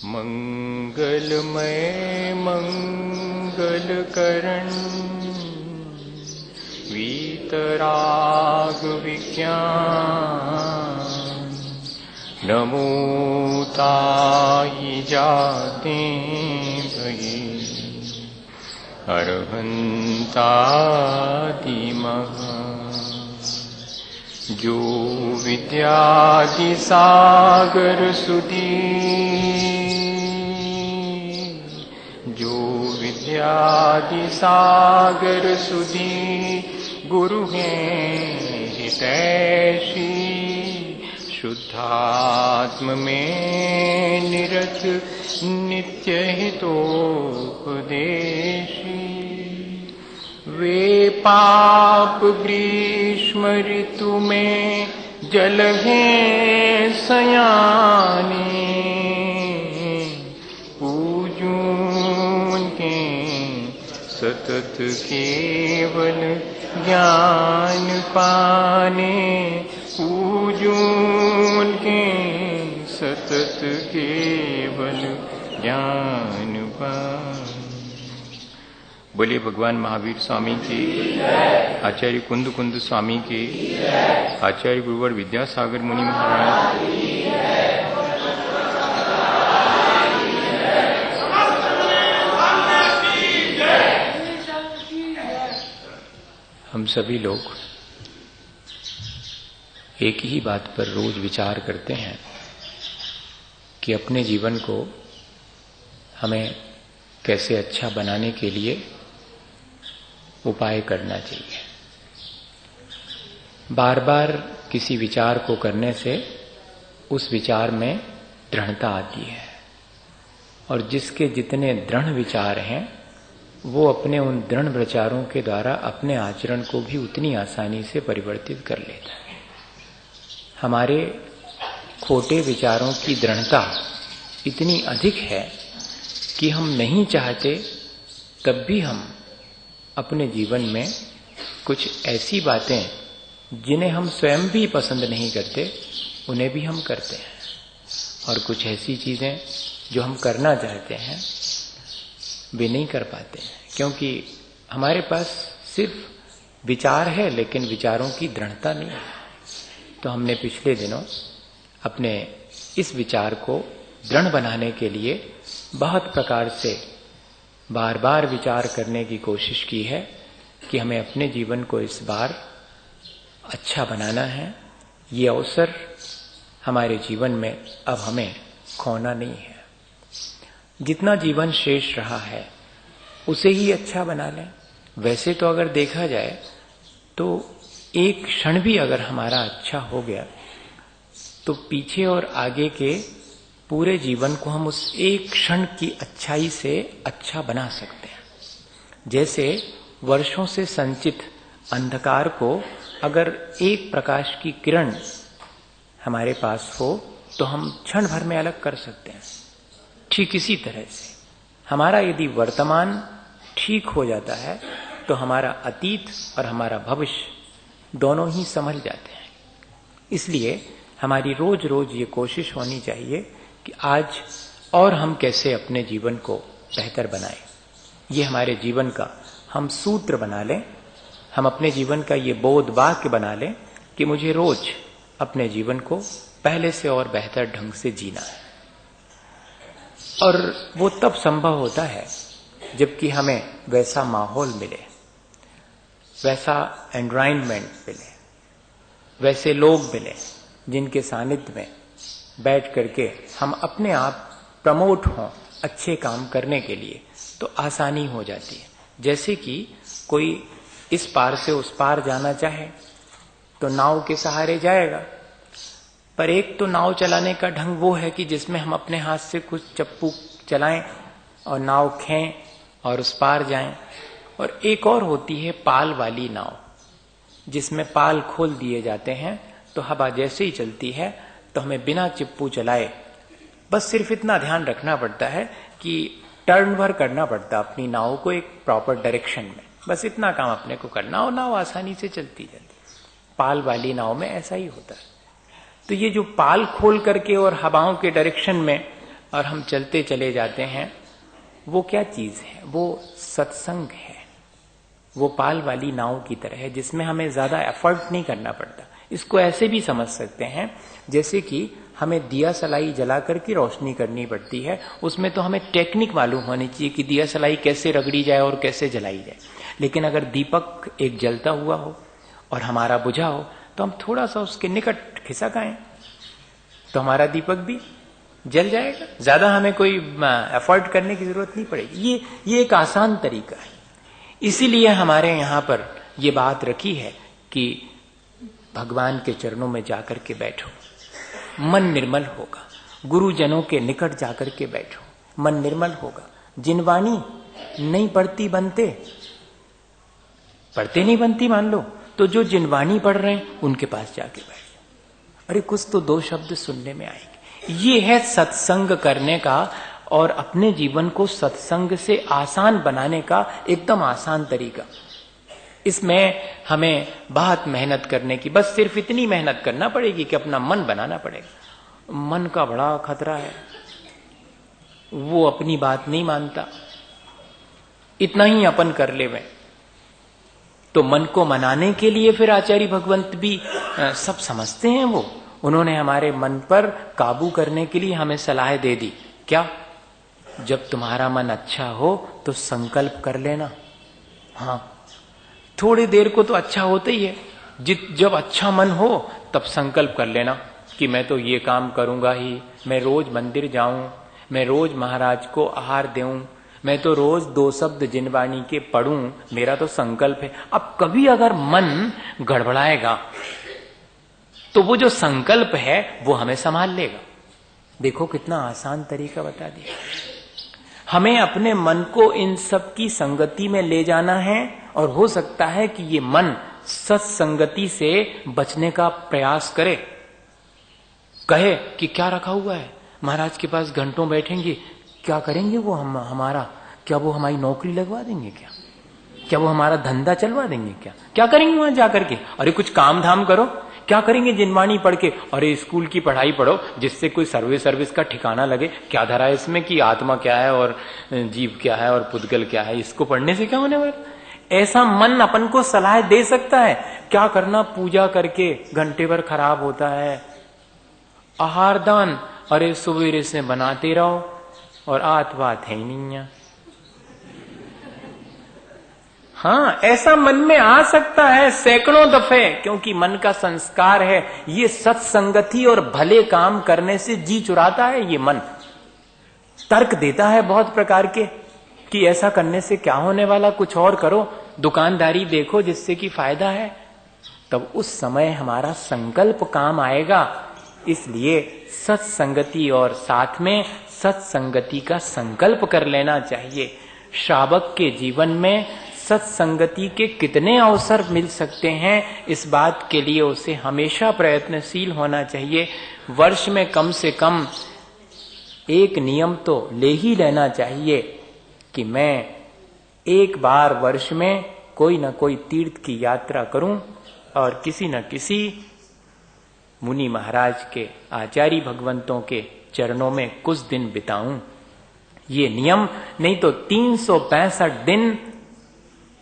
मंगलमय मंगलकरण वीतराग विज्ञान नमो ताई जाते भये अरहंतादि महा जो विद्यादि सागर सुधी जो विद्यादि सागर सुधी गुरु हैं हितैषी शुद्धात्म में निरत नित्य हितोपदेशी वे पाप ग्रीष्म ऋतु में जल हैं सयाने पूजूं के सतत केवल ज्ञान पाने पूजूं के सतत केवल ज्ञान पाने। बोलिए भगवान महावीर स्वामी की, आचार्य कुंद कुंद स्वामी की, आचार्य गुरुवर विद्यासागर मुनि महाराज। हम सभी लोग एक ही बात पर रोज विचार करते हैं कि अपने जीवन को हमें कैसे अच्छा बनाने के लिए उपाय करना चाहिए। बार बार किसी विचार को करने से उस विचार में दृढ़ता आती है और जिसके जितने दृढ़ विचार हैं वो अपने उन दृढ़ विचारों के द्वारा अपने आचरण को भी उतनी आसानी से परिवर्तित कर लेता है। हमारे खोटे विचारों की दृढ़ता इतनी अधिक है कि हम नहीं चाहते तब भी हम अपने जीवन में कुछ ऐसी बातें जिन्हें हम स्वयं भी पसंद नहीं करते उन्हें भी हम करते हैं और कुछ ऐसी चीजें जो हम करना चाहते हैं वे नहीं कर पाते हैं क्योंकि हमारे पास सिर्फ विचार है लेकिन विचारों की दृढ़ता नहीं है। तो हमने पिछले दिनों अपने इस विचार को दृढ़ बनाने के लिए बहुत प्रकार से बार बार विचार करने की कोशिश की है कि हमें अपने जीवन को इस बार अच्छा बनाना है। ये अवसर हमारे जीवन में अब हमें खोना नहीं है। जितना जीवन शेष रहा है उसे ही अच्छा बना लें। वैसे तो अगर देखा जाए तो एक क्षण भी अगर हमारा अच्छा हो गया तो पीछे और आगे के पूरे जीवन को हम उस एक क्षण की अच्छाई से अच्छा बना सकते हैं। जैसे वर्षों से संचित अंधकार को अगर एक प्रकाश की किरण हमारे पास हो तो हम क्षण भर में अलग कर सकते हैं। ठीक इसी तरह से हमारा यदि वर्तमान ठीक हो जाता है तो हमारा अतीत और हमारा भविष्य दोनों ही संभल जाते हैं। इसलिए हमारी रोज रोज ये कोशिश होनी चाहिए कि आज और हम कैसे अपने जीवन को बेहतर बनाएं। ये हमारे जीवन का हम सूत्र बना लें, हम अपने जीवन का ये बोध वाक्य बना लें कि मुझे रोज अपने जीवन को पहले से और बेहतर ढंग से जीना है। और वो तब संभव होता है जबकि हमें वैसा माहौल मिले, वैसा एनवायरनमेंट मिले, वैसे लोग मिले जिनके सानिध्य में बैठ करके हम अपने आप प्रमोट हों अच्छे काम करने के लिए, तो आसानी हो जाती है। जैसे कि कोई इस पार से उस पार जाना चाहे तो नाव के सहारे जाएगा, पर एक तो नाव चलाने का ढंग वो है कि जिसमें हम अपने हाथ से कुछ चप्पू चलाएं और नाव खें और उस पार जाएं, और एक और होती है पाल वाली नाव जिसमें पाल खोल दिए जाते हैं तो हवा जैसे ही चलती है तो हमें बिना चिप्पू चलाए बस सिर्फ इतना ध्यान रखना पड़ता है कि टर्न भर करना पड़ता अपनी नाव को एक प्रॉपर डायरेक्शन में, बस इतना काम अपने को करना और नाव आसानी से चलती जाती। पाल वाली नाव में ऐसा ही होता है। तो ये जो पाल खोल करके और हवाओं के डायरेक्शन में और हम चलते चले जाते हैं, वो क्या चीज है? वो सत्संग है। वो पाल वाली नाव की तरह है जिसमें हमें ज्यादा एफर्ट नहीं करना पड़ता। इसको ऐसे भी समझ सकते हैं जैसे कि हमें दिया सलाई जला करके रोशनी करनी पड़ती है, उसमें तो हमें टेक्निक मालूम होनी चाहिए कि दिया सलाई कैसे रगड़ी जाए और कैसे जलाई जाए। लेकिन अगर दीपक एक जलता हुआ हो और हमारा बुझा हो तो हम थोड़ा सा उसके निकट खिसक आए तो हमारा दीपक भी जल जाएगा। ज्यादा हमें कोई एफर्ट करने की जरूरत नहीं पड़ेगी। ये एक आसान तरीका है। इसीलिए हमारे यहां पर ये बात रखी है कि भगवान के चरणों में जाकर के बैठो, मन निर्मल होगा। गुरुजनों के निकट जाकर के बैठो, मन निर्मल होगा। जिनवाणी नहीं पढ़ती बनते, पढ़ते नहीं बनती मान लो, तो जो जिनवाणी पढ़ रहे हैं उनके पास जाके बैठ जाओ। अरे कुछ तो दो शब्द सुनने में आएंगे। ये है सत्संग करने का और अपने जीवन को सत्संग से आसान बनाने का एकदम आसान तरीका। इसमें हमें बहुत मेहनत करने की, बस सिर्फ इतनी मेहनत करना पड़ेगी कि अपना मन बनाना पड़ेगा। मन का बड़ा खतरा है, वो अपनी बात नहीं मानता। इतना ही अपन कर लेवे तो मन को मनाने के लिए फिर आचार्य भगवंत भी सब समझते हैं। वो उन्होंने हमारे मन पर काबू करने के लिए हमें सलाह दे दी। क्या? जब तुम्हारा मन अच्छा हो तो संकल्प कर लेना। हाँ, थोड़ी देर को तो अच्छा होता ही है। जब अच्छा मन हो तब संकल्प कर लेना कि मैं तो ये काम करूंगा ही, मैं रोज मंदिर जाऊं, मैं रोज महाराज को आहार दूं, मैं तो रोज 2 शब्द जिनवाणी के पढ़ूं, मेरा तो संकल्प है। अब कभी अगर मन गड़बड़ाएगा तो वो जो संकल्प है वो हमें संभाल लेगा। देखो कितना आसान तरीका बता दिया। हमें अपने मन को इन सब की संगति में ले जाना है और हो सकता है कि ये मन सत्संगति से बचने का प्रयास करे। कहे कि क्या रखा हुआ है, महाराज के पास घंटों बैठेंगे, क्या करेंगे वो हमारा? क्या वो हमारी नौकरी लगवा देंगे? क्या वो हमारा धंधा चलवा देंगे? क्या करेंगे वहां जाकर के? अरे कुछ काम धाम करो। क्या करेंगे जिनवाणी पढ़ के? अरे स्कूल की पढ़ाई पढ़ो जिससे कोई सर्विस का ठिकाना लगे। क्या धरा है इसमें कि आत्मा क्या है और जीव क्या है और पुद्गल क्या है, इसको पढ़ने से क्या होने वाला? ऐसा मन अपन को सलाह दे सकता है। क्या करना? पूजा करके घंटे भर खराब होता है। आहार दान, अरे सवेरे से बनाते रहो और बात है ही नहीं है। हाँ, ऐसा मन में आ सकता है सैकड़ों दफे, क्योंकि मन का संस्कार है। ये सत्संगति और भले काम करने से जी चुराता है। ये मन तर्क देता है बहुत प्रकार के कि ऐसा करने से क्या होने वाला, कुछ और करो, दुकानदारी देखो जिससे कि फायदा है। तब उस समय हमारा संकल्प काम आएगा। इसलिए सत्संगति और साथ में सत्संगति का संकल्प कर लेना चाहिए। श्रावक के जीवन में सत्संगति के कितने अवसर मिल सकते हैं, इस बात के लिए उसे हमेशा प्रयत्नशील होना चाहिए। वर्ष में कम से कम एक नियम तो ले ही लेना चाहिए कि मैं एक बार वर्ष में कोई न कोई तीर्थ की यात्रा करूं और किसी न किसी मुनि महाराज के, आचार्य भगवंतों के चरणों में कुछ दिन बिताऊं। ये नियम, नहीं तो 365 दिन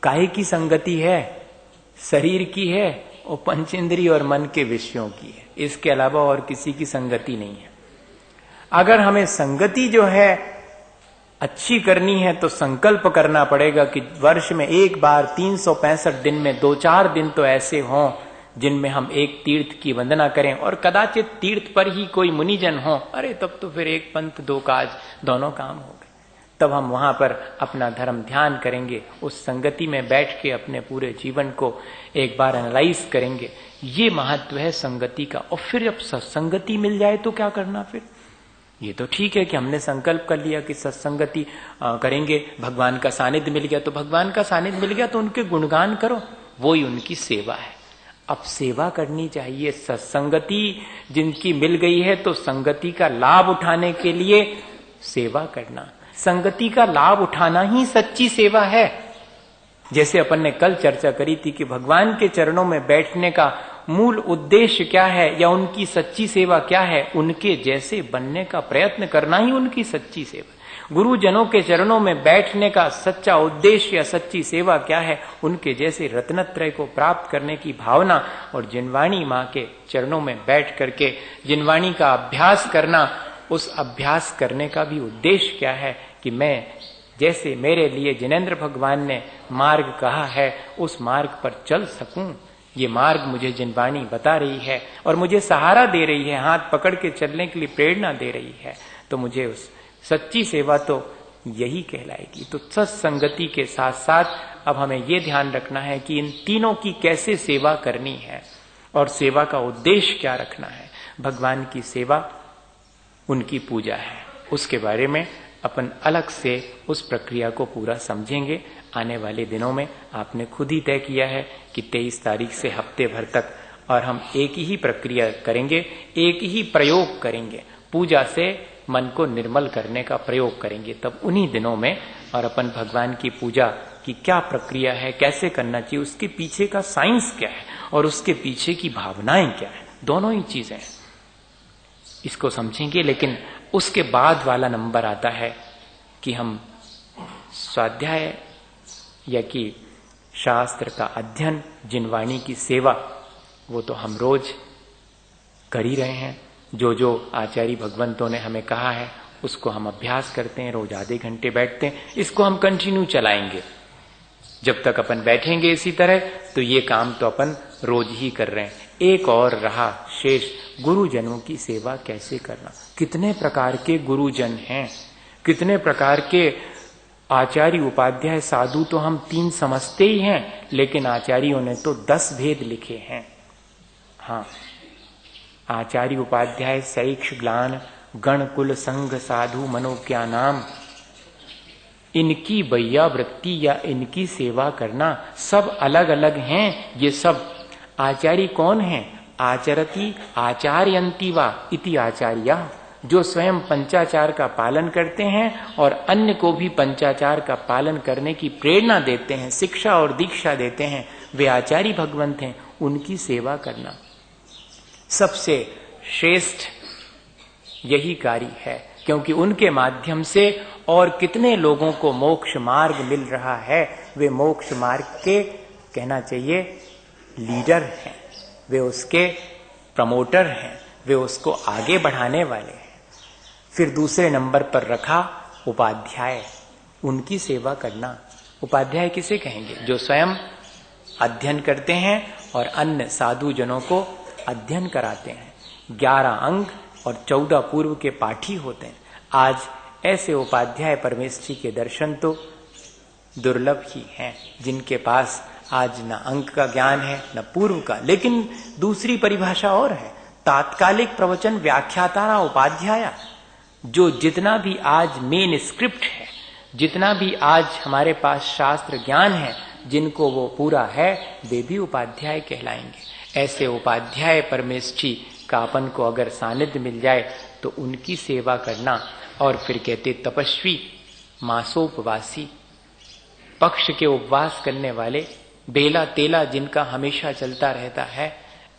काहे की संगति है? शरीर की है और पंचेंद्रिय और मन के विषयों की है। इसके अलावा और किसी की संगति नहीं है। अगर हमें संगति जो है अच्छी करनी है तो संकल्प करना पड़ेगा कि वर्ष में एक बार 365 दिन में 2-4 दिन तो ऐसे हों जिनमें हम एक तीर्थ की वंदना करें। और कदाचित तीर्थ पर ही कोई मुनिजन हो, अरे तब तो फिर एक पंथ दो काज, दोनों काम हो गए। तब हम वहां पर अपना धर्म ध्यान करेंगे, उस संगति में बैठ के अपने पूरे जीवन को एक बार एनालाइज करेंगे। ये महत्व है संगति का। और फिर जब सत्संगति मिल जाए तो क्या करना फिर? ये तो ठीक है कि हमने संकल्प कर लिया कि सत्संगति करेंगे, भगवान का सानिध्य मिल गया तो भगवान का सानिध्य मिल गया तो उनके गुणगान करो, वो ही उनकी सेवा है। अब सेवा करनी चाहिए। सत्संगति जिनकी मिल गई है तो संगति का लाभ उठाने के लिए सेवा करना, संगति का लाभ उठाना ही सच्ची सेवा है। जैसे अपन ने कल चर्चा करी थी कि भगवान के चरणों में बैठने का मूल उद्देश्य क्या है या उनकी सच्ची सेवा क्या है, उनके जैसे बनने का प्रयत्न करना ही उनकी सच्ची सेवा। गुरुजनों के चरणों में बैठने का सच्चा उद्देश्य या सच्ची सेवा क्या है, उनके जैसे रत्नत्रय को प्राप्त करने की भावना। और जिनवाणी माँ के चरणों में बैठ करके जिनवाणी का अभ्यास करना, उस अभ्यास करने का भी उद्देश्य क्या है कि मैं जैसे मेरे लिए जिनेंद्र भगवान ने मार्ग कहा है उस मार्ग पर चल सकूं। ये मार्ग मुझे जिनवाणी बता रही है और मुझे सहारा दे रही है, हाथ पकड़ के चलने के लिए प्रेरणा दे रही है, तो मुझे उस सच्ची सेवा तो यही कहलाएगी। तो सत्संगति के साथ साथ अब हमें ये ध्यान रखना है कि इन तीनों की कैसे सेवा करनी है और सेवा का उद्देश्य क्या रखना है। भगवान की सेवा उनकी पूजा है, उसके बारे में अपन अलग से उस प्रक्रिया को पूरा समझेंगे आने वाले दिनों में। आपने खुद ही तय किया है कि 23 तारीख से हफ्ते भर तक और हम एक ही प्रक्रिया करेंगे, एक ही प्रयोग करेंगे, पूजा से मन को निर्मल करने का प्रयोग करेंगे। तब उन्हीं दिनों में और अपन भगवान की पूजा की क्या प्रक्रिया है, कैसे करना चाहिए, उसके पीछे का साइंस क्या है और उसके पीछे की भावनाएं क्या है, दोनों ही चीजें इसको समझेंगे। लेकिन उसके बाद वाला नंबर आता है कि हम स्वाध्याय या कि शास्त्र का अध्ययन, जिनवाणी की सेवा, वो तो हम रोज कर ही रहे हैं। जो जो आचार्य भगवंतों ने हमें कहा है उसको हम अभ्यास करते हैं, रोज आधे घंटे बैठते हैं। इसको हम कंटिन्यू चलाएंगे जब तक अपन बैठेंगे इसी तरह, तो ये काम तो अपन रोज ही कर रहे हैं। एक और रहा शेष, गुरुजनों की सेवा कैसे करना। कितने प्रकार के गुरुजन हैं, कितने प्रकार के आचार्य उपाध्याय साधु तो हम 3 समझते ही हैं, लेकिन आचार्यों ने तो 10 भेद लिखे हैं। हाँ, आचार्य उपाध्याय सैक्ष ग्लान गण कुल संघ साधु मनोज्ञा नाम, इनकी बैया वृत्ति या इनकी सेवा करना सब अलग अलग हैं। ये सब आचार्य कौन है? आचरति आचार्यंती वा इति आचार्य, जो स्वयं पंचाचार का पालन करते हैं और अन्य को भी पंचाचार का पालन करने की प्रेरणा देते हैं, शिक्षा और दीक्षा देते हैं, वे आचार्य भगवंत हैं। उनकी सेवा करना सबसे श्रेष्ठ यही कार्य है, क्योंकि उनके माध्यम से और कितने लोगों को मोक्ष मार्ग मिल रहा है। वे मोक्ष मार्ग के, कहना चाहिए, लीडर हैं, वे उसके प्रमोटर हैं, वे उसको आगे बढ़ाने वाले हैं। फिर दूसरे नंबर पर रखा उपाध्याय, उनकी सेवा करना। उपाध्याय किसे कहेंगे? जो स्वयं अध्ययन करते हैं और अन्य साधु जनों को अध्ययन कराते हैं। 11 अंग और 14 पूर्व के पाठी होते हैं। आज ऐसे उपाध्याय परमेश्वरी के दर्शन तो दुर्लभ ही हैं, जिनके पास आज न अंक का ज्ञान है न पूर्व का। लेकिन दूसरी परिभाषा और है, तात्कालिक प्रवचन व्याख्यातारा उपाध्याय। जो जितना भी आज मेन स्क्रिप्ट है, जितना भी आज हमारे पास शास्त्र ज्ञान है, जिनको वो पूरा है, वे भी उपाध्याय कहलाएंगे। ऐसे उपाध्याय परमेष्ठी का अपन को अगर सानिध्य मिल जाए तो उनकी सेवा करना। और फिर कहते तपस्वी मासोपवासी, पक्ष के उपवास करने वाले, बेला तेला जिनका हमेशा चलता रहता है,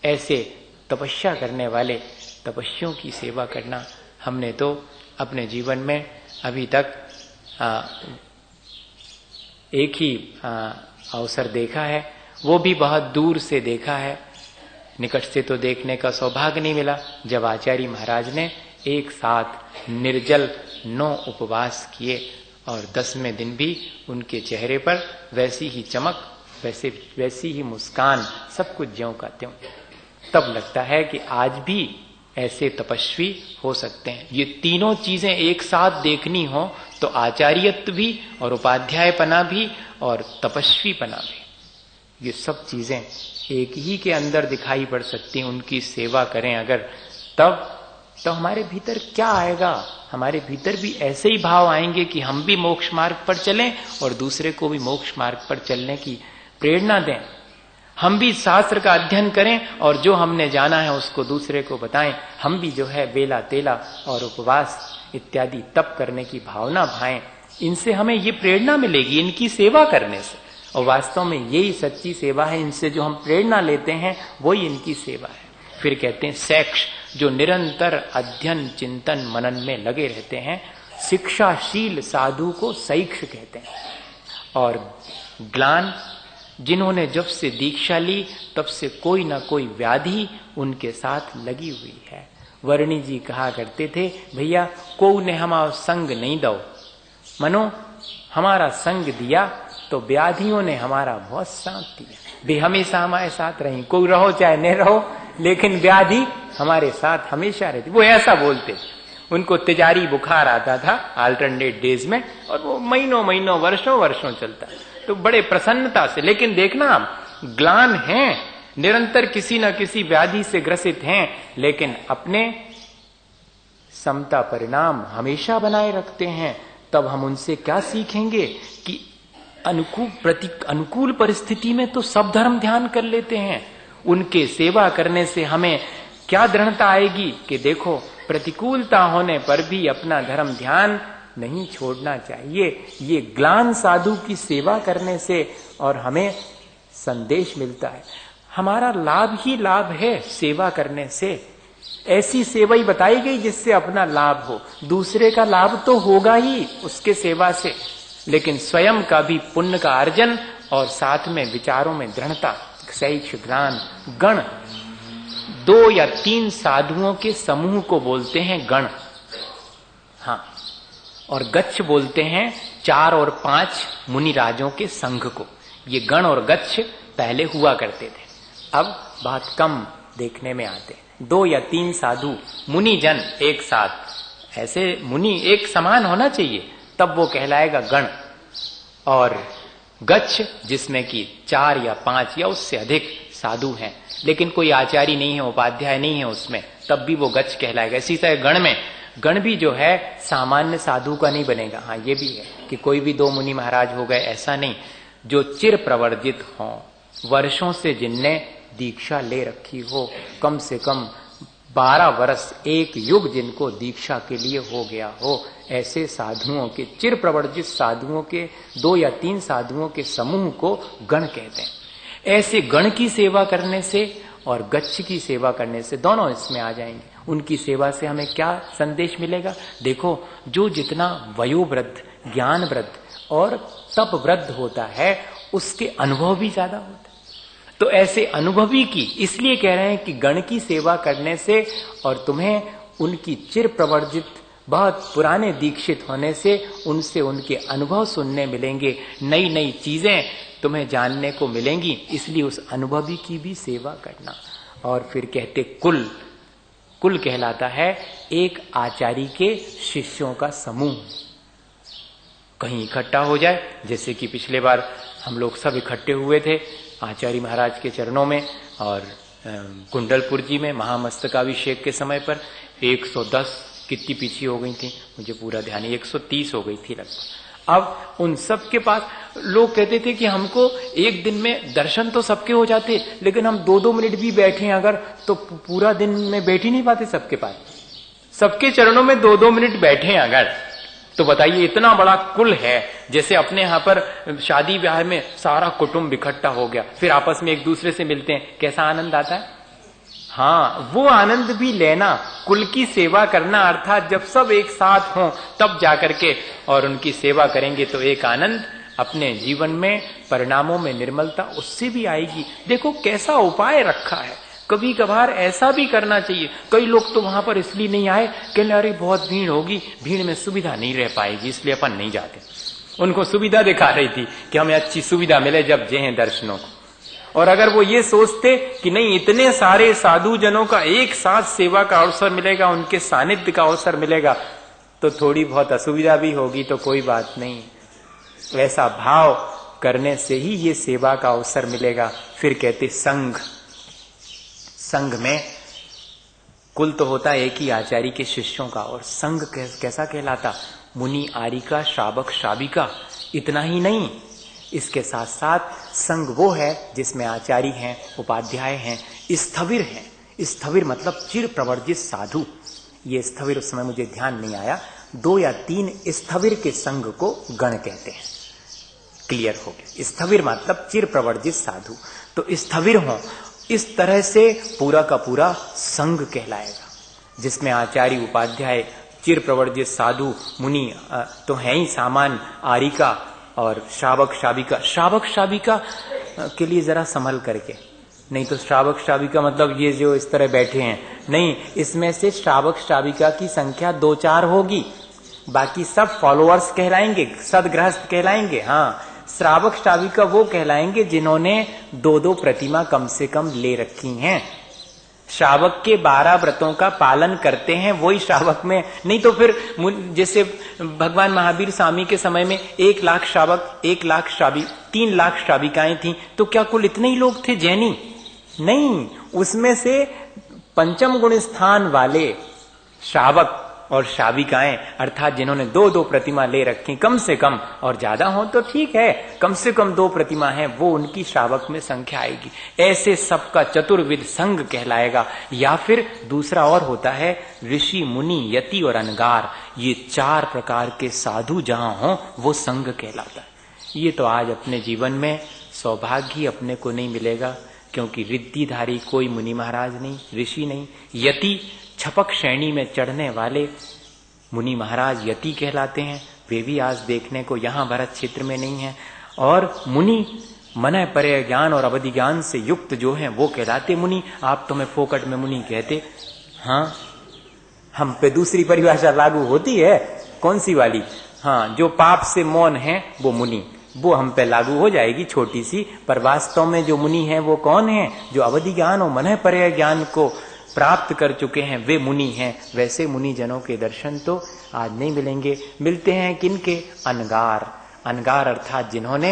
ऐसे तपस्या करने वाले तपस्वियों की सेवा करना। हमने तो अपने जीवन में अभी तक एक ही अवसर देखा है, वो भी बहुत दूर से देखा है, निकट से तो देखने का सौभाग्य नहीं मिला। जब आचार्य महाराज ने एक साथ निर्जल 9 उपवास किए और 10वें दिन भी उनके चेहरे पर वैसी ही चमक, वैसी ही मुस्कान, सब कुछ ज्यों का त्यों, तब लगता है कि आज भी ऐसे तपस्वी हो सकते हैं। ये तीनों चीजें एक साथ देखनी हो तो आचार्यत्व भी और उपाध्यायपना भी और तपस्वीपना भी, ये सब चीजें एक ही के अंदर दिखाई पड़ सकती हैं। उनकी सेवा करें अगर, तब तो हमारे भीतर क्या आएगा? हमारे भीतर भी ऐसे ही भाव आएंगे कि हम भी मोक्ष मार्ग पर चलें और दूसरे को भी मोक्ष मार्ग पर चलने की प्रेरणा दें। हम भी शास्त्र का अध्ययन करें और जो हमने जाना है उसको दूसरे को बताएं। हम भी जो है बेला तेला और उपवास इत्यादि तप करने की भावना भाएं। इनसे हमें ये प्रेरणा मिलेगी, इनकी सेवा करने से। और वास्तव में यही सच्ची सेवा है। इनसे जो हम प्रेरणा लेते हैं वही इनकी सेवा है। फिर कहते हैं सैक्ष, जो निरंतर अध्ययन चिंतन मनन में लगे रहते हैं, शिक्षाशील साधु को सैक्ष कहते हैं। और ग्लान, जिन्होंने जब से दीक्षा ली तब से कोई ना कोई व्याधि उनके साथ लगी हुई है। वर्णी जी कहा करते थे, भैया को ने हमारा संग नहीं दो, मनो हमारा संग दिया तो व्याधियों ने हमारा बहुत साथ दिया। वे हमेशा हमारे साथ रही, कोई रहो चाहे नहीं रहो, लेकिन व्याधि हमारे साथ हमेशा रहती। वो ऐसा बोलते। उनको तिजारी बुखार आता था अल्टरनेट डेज में, और वो महीनों महीनों वर्षों वर्षों चलता, तो बड़े प्रसन्नता से। लेकिन देखना आप, ग्लान हैं, निरंतर किसी न किसी व्याधि से ग्रसित हैं, लेकिन अपने समता परिणाम हमेशा बनाए रखते हैं। तब हम उनसे क्या सीखेंगे कि अनुकूल परिस्थिति में तो सब धर्म ध्यान कर लेते हैं। उनके सेवा करने से हमें क्या दृढ़ता आएगी कि देखो, प्रतिकूलता होने पर भी अपना धर्म ध्यान नहीं छोड़ना चाहिए। ये ग्लान साधु की सेवा करने से और हमें संदेश मिलता है। हमारा लाभ ही लाभ है सेवा करने से। ऐसी सेवा ही बताई गई जिससे अपना लाभ हो, दूसरे का लाभ तो होगा ही उसके सेवा से, लेकिन स्वयं का भी पुण्य का अर्जन और साथ में विचारों में दृढ़ता। सैक्ष, ग्लान, गण, 2 या 3 साधुओं के समूह को बोलते हैं गण। हाँ, और गच्छ बोलते हैं 4 और 5 मुनिराजों के संघ को। ये गण और गच्छ पहले हुआ करते थे, अब बहुत कम देखने में आते हैं। 2 या 3 साधु मुनिजन एक साथ, ऐसे मुनि एक समान होना चाहिए, तब वो कहलाएगा गण। और गच्छ जिसमें कि 4 या 5 या उससे अधिक साधु हैं, लेकिन कोई आचार्य नहीं है, उपाध्याय नहीं है उसमें, तब भी वो गच्छ कहलाएगा। इसी तरह गण में, गण भी जो है सामान्य साधु का नहीं बनेगा। हाँ, ये भी है कि कोई भी 2 मुनि महाराज हो गए, ऐसा नहीं। जो चिर प्रवर्जित हों, वर्षों से जिनने दीक्षा ले रखी हो, कम से कम 12 वर्ष, 1 युग जिनको दीक्षा के लिए हो गया हो, ऐसे साधुओं के, चिर प्रवर्जित साधुओं के 2 या 3 साधुओं के समूह को गण कहते हैं। ऐसे गण की सेवा करने से और गच्छ की सेवा करने से, दोनों इसमें आ जाएंगे। उनकी सेवा से हमें क्या संदेश मिलेगा? देखो, जो जितना वयोवृद्ध, ज्ञान वृद्ध और तप वृद्ध होता है, उसके अनुभव भी ज्यादा होता है। तो ऐसे अनुभवी की, इसलिए कह रहे हैं कि गण की सेवा करने से और तुम्हें उनकी चिर प्रवर्जित, बहुत पुराने दीक्षित होने से, उनसे उनके अनुभव सुनने मिलेंगे, नई नई चीजें तुम्हें जानने को मिलेंगी। इसलिए उस अनुभवी की भी सेवा करना। और फिर कहते कुल, कुल कहलाता है एक आचार्य के शिष्यों का समूह। कहीं इकट्ठा हो जाए, जैसे कि पिछले बार हम लोग सब इकट्ठे हुए थे आचार्य महाराज के चरणों में, और कुंडलपुर जी में महामस्तकाभिषेक के समय पर 110 कितनी पीछे हो गई थी, मुझे पूरा ध्यान है, 130 हो गई थी लगभग। अब उन सब के पास लोग कहते थे कि हमको एक दिन में दर्शन तो सबके हो जाते, लेकिन हम 2-2 मिनट भी बैठे अगर तो पूरा दिन में बैठ ही नहीं पाते सबके पास। सबके चरणों में 2-2 मिनट बैठे अगर, तो बताइए इतना बड़ा कुल है। जैसे अपने यहाँ पर शादी ब्याह में सारा कुटुंब इकट्ठा हो गया, फिर आपस में एक दूसरे से मिलते हैं, कैसा आनंद आता है। हाँ, वो आनंद भी लेना, कुल की सेवा करना, अर्थात जब सब एक साथ हों तब जाकर के और उनकी सेवा करेंगे तो एक आनंद अपने जीवन में, परिणामों में निर्मलता उससे भी आएगी। देखो कैसा उपाय रखा है। कभी कभार ऐसा भी करना चाहिए। कई लोग तो वहां पर इसलिए नहीं आए कि अरे बहुत भीड़ होगी, भीड़ में सुविधा नहीं रह पाएगी, इसलिए अपन नहीं जाते। उनको सुविधा दिखा रही थी कि हमें अच्छी सुविधा मिले जब जे हैं दर्शनों को। और अगर वो ये सोचते कि नहीं, इतने सारे साधु जनों का एक साथ सेवा का अवसर मिलेगा, उनके सानिध्य का अवसर मिलेगा, तो थोड़ी बहुत असुविधा भी होगी तो कोई बात नहीं। ऐसा भाव करने से ही ये सेवा का अवसर मिलेगा। फिर कहते संघ, संघ में कुल तो होता है एक ही आचार्य के शिष्यों का, और संघ कैसा कहलाता? मुनि, आरिका, श्रावक, श्राविका। इतना ही नहीं, इसके साथ साथ संघ वो है जिसमें आचार्य हैं, उपाध्याय हैं, स्थविर हैं। स्थविर मतलब चिर प्रवर्जित साधु। ये स्थविर उस समय मुझे ध्यान नहीं आया। 2 या 3 स्थविर के संघ को गण कहते हैं। क्लियर हो गया। स्थविर मतलब चिर प्रवर्जित साधु, तो स्थविर हो, इस तरह से पूरा का पूरा संघ कहलाएगा, जिसमें आचार्य उपाध्याय चिर प्रवर्जित साधु मुनि तो है ही सामान, आरिका और श्रावक शाविका। श्रावक शाविका के लिए जरा संभल करके, नहीं तो श्रावक श्राविका मतलब ये जो इस तरह बैठे हैं, नहीं, इसमें से श्रावक श्राविका की संख्या 2-4 होगी, बाकी सब फॉलोअर्स कहलाएंगे, सदगृहस्थ कहलाएंगे। हाँ, श्रावक श्राविका वो कहलाएंगे जिन्होंने 2-2 प्रतिमा कम से कम ले रखी हैं। श्रावक के 12 व्रतों का पालन करते हैं, वही श्रावक में, नहीं तो फिर जैसे भगवान महावीर स्वामी के समय में 1 लाख श्रावक, 1 लाख श्राविक, 3 लाख श्राविकाएं थी, तो क्या कुल इतने ही लोग थे जैनी? नहीं, उसमें से पंचम गुण स्थान वाले श्रावक और श्राविकाएं, अर्थात जिन्होंने 2-2 प्रतिमा ले रखी कम से कम, और ज्यादा हो तो ठीक है, कम से कम 2 प्रतिमा है, वो उनकी श्रावक में संख्या आएगी। ऐसे सबका चतुर्विध संघ कहलाएगा। या फिर दूसरा और होता है ऋषि मुनि यति और अनगार, ये 4 प्रकार के साधु जहां हो वो संघ कहलाता है। ये तो आज अपने जीवन में सौभाग्य ही अपने को नहीं मिलेगा, क्योंकि रिद्धिधारी कोई मुनि महाराज नहीं, ऋषि नहीं। यति छपक श्रेणी में चढ़ने वाले मुनि महाराज यति कहलाते हैं, वे भी आज देखने को यहाँ भरत क्षेत्र में नहीं है। और मुनि मन पर्य ज्ञान और अवधि ज्ञान से युक्त जो हैं वो कहलाते मुनि। आप तो मैं फोकट में मुनि कहते, हाँ, हम पे दूसरी परिभाषा लागू होती है, कौन सी वाली? हाँ, जो पाप से मौन है वो मुनि, वो हम पे लागू हो जाएगी छोटी सी, पर वास्तव में जो मुनि है वो कौन है? जो अवधि ज्ञान और मन पर्य ज्ञान को प्राप्त कर चुके हैं वे मुनि हैं। वैसे मुनि जनों के दर्शन तो आज नहीं मिलेंगे। मिलते हैं किनके? अनगार। अनगार अर्थात जिन्होंने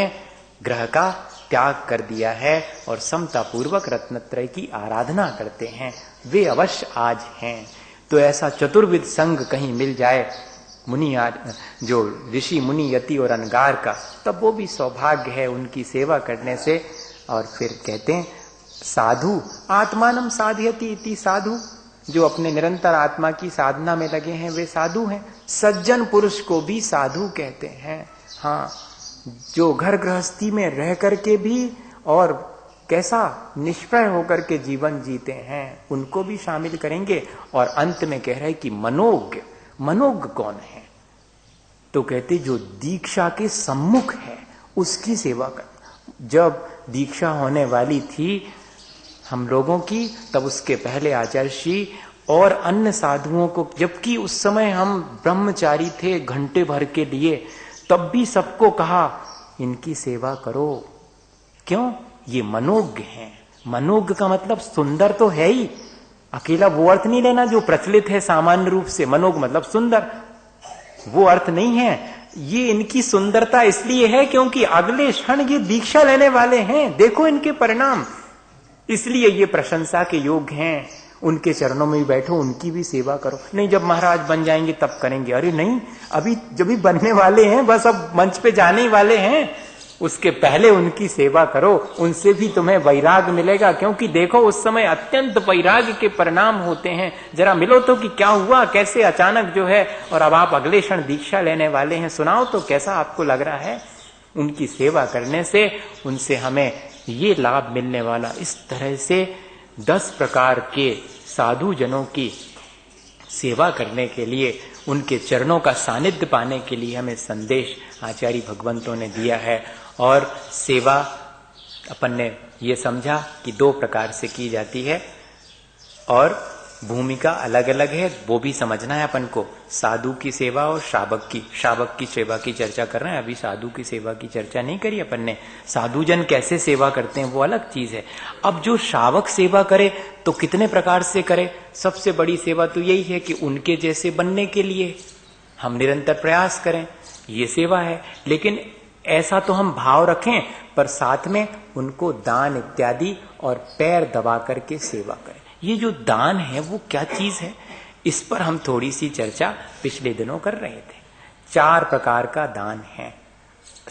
ग्रह का त्याग कर दिया है और समता पूर्वक रत्नत्रय की आराधना करते हैं, वे अवश्य आज हैं। तो ऐसा चतुर्विध संघ कहीं मिल जाए मुनि, जो ऋषि मुनि यति और अनगार का, तब वो भी सौभाग्य है उनकी सेवा करने से। और फिर कहते हैं साधु आत्मानम साधयति इति, साधु जो अपने निरंतर आत्मा की साधना में लगे हैं वे साधु हैं। सज्जन पुरुष को भी साधु कहते हैं। हाँ, जो घर गृहस्थी में रह करके भी और कैसा निष्प्रय होकर के जीवन जीते हैं उनको भी शामिल करेंगे। और अंत में कह रहे कि मनोज्ञ, मनोज्ञ कौन है? तो कहते जो दीक्षा के सम्मुख है उसकी सेवा कर। जब दीक्षा होने वाली थी हम लोगों की, तब उसके पहले आचार्य और अन्य साधुओं को, जबकि उस समय हम ब्रह्मचारी थे घंटे भर के लिए, तब भी सबको कहा इनकी सेवा करो। क्यों? ये मनोज्ञ हैं। मनोज्ञ का मतलब सुंदर तो है ही, अकेला वो अर्थ नहीं लेना जो प्रचलित है सामान्य रूप से। मनोज्ञ मतलब सुंदर, वो अर्थ नहीं है। ये इनकी सुंदरता इसलिए है क्योंकि अगले क्षण ये दीक्षा लेने वाले हैं। देखो इनके परिणाम, इसलिए ये प्रशंसा के योग्य हैं। उनके चरणों में भी बैठो, उनकी भी सेवा करो। नहीं, जब महाराज बन जाएंगे तब करेंगे। अरे नहीं, अभी जब भी बनने वाले हैं, बस अब मंच पे जाने ही वाले हैं, उसके पहले उनकी सेवा करो। उनसे भी तुम्हें वैराग मिलेगा, क्योंकि देखो उस समय अत्यंत वैराग के परिणाम होते हैं। जरा मिलो तो कि क्या हुआ, कैसे अचानक जो है, और अब आप अगले क्षण दीक्षा लेने वाले हैं। सुनाओ तो कैसा आपको लग रहा है? उनकी सेवा करने से उनसे हमें ये लाभ मिलने वाला। इस तरह से 10 प्रकार के साधु जनों की सेवा करने के लिए, उनके चरणों का सानिध्य पाने के लिए हमें संदेश आचार्य भगवंतों ने दिया है। और सेवा अपन ने ये समझा कि 2 प्रकार से की जाती है और भूमिका अलग अलग है, वो भी समझना है अपन को। साधु की सेवा और श्रावक की सेवा की चर्चा कर रहे हैं। अभी साधु की सेवा की चर्चा नहीं करी अपन ने। साधु जन कैसे सेवा करते हैं वो अलग चीज है। अब जो श्रावक सेवा करे तो कितने प्रकार से करे? सबसे बड़ी सेवा तो यही है कि उनके जैसे बनने के लिए हम निरंतर प्रयास करें, ये सेवा है। लेकिन ऐसा तो हम भाव रखें, पर साथ में उनको दान इत्यादि और पैर दबा करके सेवा करें। ये जो दान है वो क्या चीज है, इस पर हम थोड़ी सी चर्चा पिछले दिनों कर रहे थे। 4 प्रकार का दान है,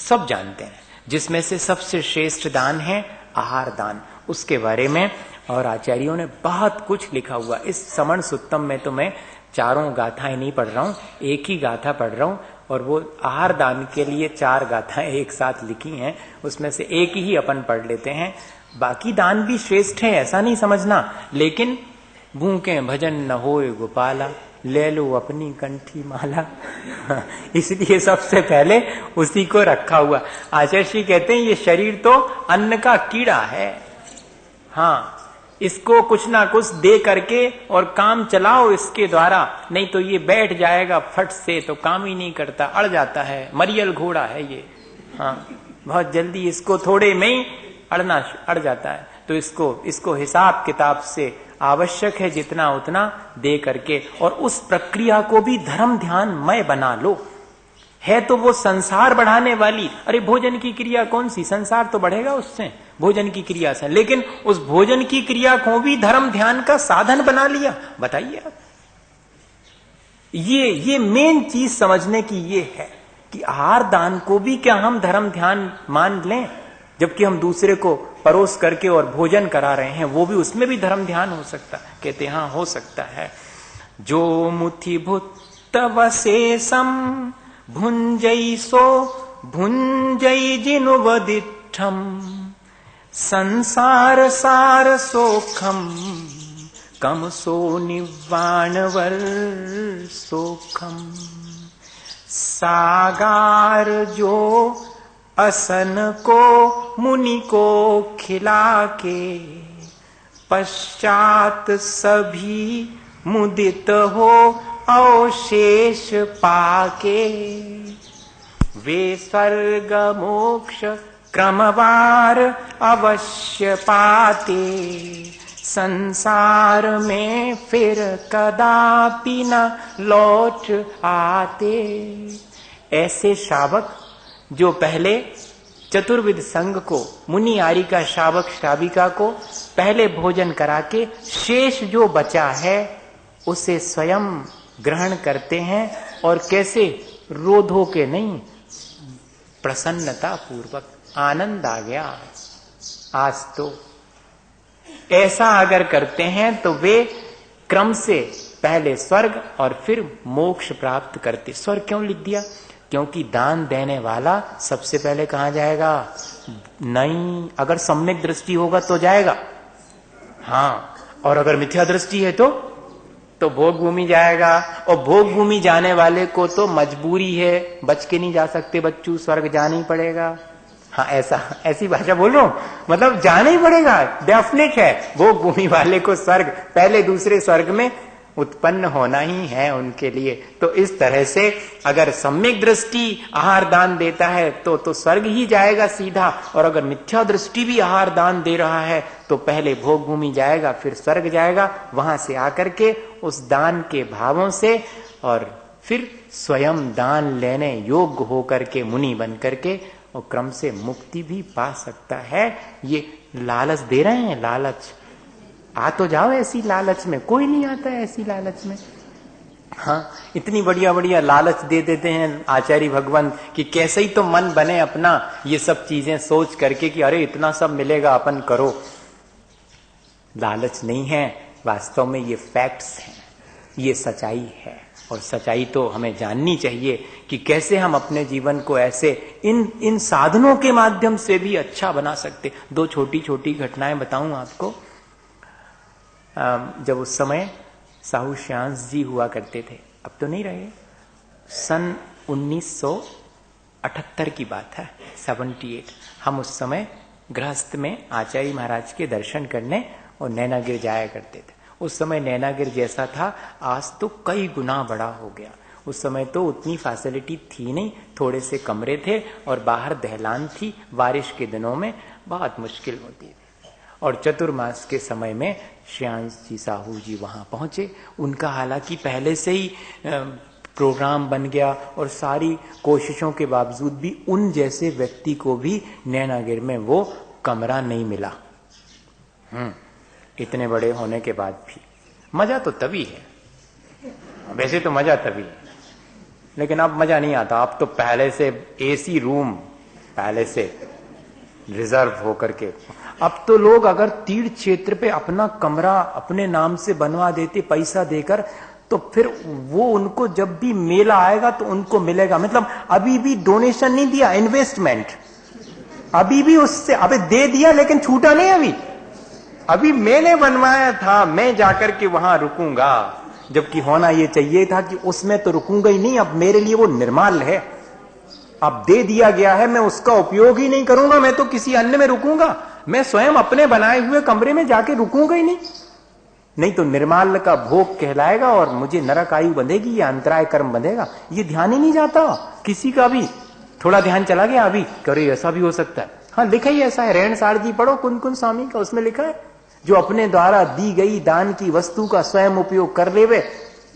सब जानते हैं, जिसमें से सबसे श्रेष्ठ दान है आहार दान। उसके बारे में और आचार्यों ने बहुत कुछ लिखा हुआ। इस समण सुत्तम में तो मैं 4 गाथाएं नहीं पढ़ रहा हूं, एक ही गाथा पढ़ रहा हूं। और वो आहार दान के लिए 4 गाथाएं एक साथ लिखी हैं, उसमें से एक ही अपन पढ़ लेते हैं। बाकी दान भी श्रेष्ठ है, ऐसा नहीं समझना, लेकिन भूखे भजन न होए गोपाला, ले लो अपनी कंठी माला। इसलिए सबसे पहले उसी को रखा हुआ। आचार्य श्री कहते हैं ये शरीर तो अन्न का कीड़ा है, हाँ, इसको कुछ ना कुछ दे करके और काम चलाओ इसके द्वारा, नहीं तो ये बैठ जाएगा फट से, तो काम ही नहीं करता, अड़ जाता है, मरियल घोड़ा है ये, हाँ, बहुत जल्दी इसको थोड़े में ही अड़ जाता है। तो इसको हिसाब किताब से आवश्यक है जितना उतना दे करके, और उस प्रक्रिया को भी धर्म ध्यानमय बना लो। है तो वो संसार बढ़ाने वाली, अरे भोजन की क्रिया कौन सी, संसार तो बढ़ेगा उससे, भोजन की क्रिया से, लेकिन उस भोजन की क्रिया को भी धर्म ध्यान का साधन बना लिया। बताइए आप, ये मेन चीज समझने की ये है कि आहार दान को भी क्या हम धर्म ध्यान मान लें, जबकि हम दूसरे को परोस करके और भोजन करा रहे हैं, वो भी, उसमें भी धर्म ध्यान हो सकता है। कहते हाँ हो सकता है। जो मुथि भूत वशेषम भुंजई सो भुंजई जिनु वदिठम, संसार सार सोखम कम सो निवाणवर सोखम। सागार जो असन को मुनि को खिला के, पश्चात सभी मुदित हो अवशेष पाके। वे स्वर्ग मोक्ष क्रमवार अवश्य पाते, संसार में फिर कदापि न लौट आते। ऐसे श्रावक जो पहले चतुर्विध संघ को, मुनि आर्य का श्रावक श्राविका को पहले भोजन करा के शेष जो बचा है उसे स्वयं ग्रहण करते हैं, और कैसे, रो धो के नहीं, प्रसन्नता पूर्वक, आनंद आ गया आज तो, ऐसा अगर करते हैं तो वे क्रम से पहले स्वर्ग और फिर मोक्ष प्राप्त करते। स्वर्ग क्यों लिख दिया? क्योंकि दान देने वाला सबसे पहले कहां जाएगा? नहीं, अगर सम्यक दृष्टि होगा तो जाएगा, हाँ, और अगर मिथ्या दृष्टि है तो भोग भूमि जाएगा, और भोग भूमि जाने वाले को तो मजबूरी है, बच के नहीं जा सकते बच्चू, स्वर्ग जाना ही पड़ेगा। हाँ, ऐसी भाषा बोल रहा हूं, मतलब जाना ही पड़ेगा, डेफिनेट है। भोग भूमि वाले को स्वर्ग, पहले दूसरे स्वर्ग में उत्पन्न होना ही है उनके लिए। तो इस तरह से अगर सम्यक दृष्टि आहार दान देता है तो स्वर्ग ही जाएगा सीधा, और अगर मिथ्या दृष्टि भी आहार दान दे रहा है तो पहले भोग भूमि जाएगा फिर स्वर्ग जाएगा, वहां से आकर के उस दान के भावों से और फिर स्वयं दान लेने योग्य होकर के मुनि बन करके और क्रम से मुक्ति भी पा सकता है। ये लालच दे रहे हैं, लालच, आ तो जाओ ऐसी लालच में, कोई नहीं आता है ऐसी लालच में। हाँ, इतनी बढ़िया बढ़िया लालच दे देते हैं आचार्य भगवान कि कैसे ही तो मन बने अपना ये सब चीजें सोच करके कि अरे इतना सब मिलेगा अपन करो। लालच नहीं है, वास्तव में ये फैक्ट्स हैं, ये सच्चाई है, और सच्चाई तो हमें जाननी चाहिए कि कैसे हम अपने जीवन को ऐसे इन साधनों के माध्यम से भी अच्छा बना सकते। 2 छोटी छोटी घटनाएं बताऊं आपको। जब उस समय साहू श्यांश जी हुआ करते थे, अब तो नहीं रहे, सन 1978 की बात है, 78। हम उस समय गृहस्थ में आचार्य महाराज के दर्शन करने और नैनागिर जाया करते थे। उस समय नैनागिर जैसा था आज तो कई गुना बड़ा हो गया। उस समय तो उतनी फैसिलिटी थी नहीं, थोड़े से कमरे थे और बाहर दहलान थी, बारिश के दिनों में बहुत मुश्किल होती थी। और चतुर्मास के समय में श्यांश जी साहू जी वहां पहुंचे। उनका हालांकि पहले से ही प्रोग्राम बन गया और सारी कोशिशों के बावजूद भी उन जैसे व्यक्ति को भी नैनागिर में वो कमरा नहीं मिला। इतने बड़े होने के बाद भी मजा तो तभी है, वैसे तो मजा तभी है, लेकिन अब मजा नहीं आता। अब तो पहले से एसी रूम पहले से रिजर्व होकर के, अब तो लोग अगर तीर्थ क्षेत्र पे अपना कमरा अपने नाम से बनवा देते पैसा देकर, तो फिर वो उनको जब भी मेला आएगा तो उनको मिलेगा। मतलब अभी भी डोनेशन नहीं दिया, इन्वेस्टमेंट अभी भी उससे, अबे दे दिया लेकिन छूटा नहीं। अभी मैंने बनवाया था, मैं जाकर के वहां रुकूंगा, जबकि होना ये चाहिए था कि उसमें तो रुकूंगा ही नहीं, अब मेरे लिए वो निर्माल है, अब दे दिया गया है, मैं उसका उपयोग ही नहीं करूंगा, मैं तो किसी अन्य में रुकूंगा, मैं स्वयं अपने बनाए हुए कमरे में जाके रुकूंगा ही नहीं तो निर्माल का भोग कहलाएगा और मुझे नरक आयु बंधेगी या अंतराय कर्म बंधेगा। ये ध्यान ही नहीं जाता किसी का भी। थोड़ा ध्यान चला गया अभी, करे ऐसा भी हो सकता है। हाँ, लिखा ही ऐसा है, रेण सारजी पढ़ो कुन स्वामी का, उसमें लिखा है जो अपने द्वारा दी गई दान की वस्तु का स्वयं उपयोग कर लेवे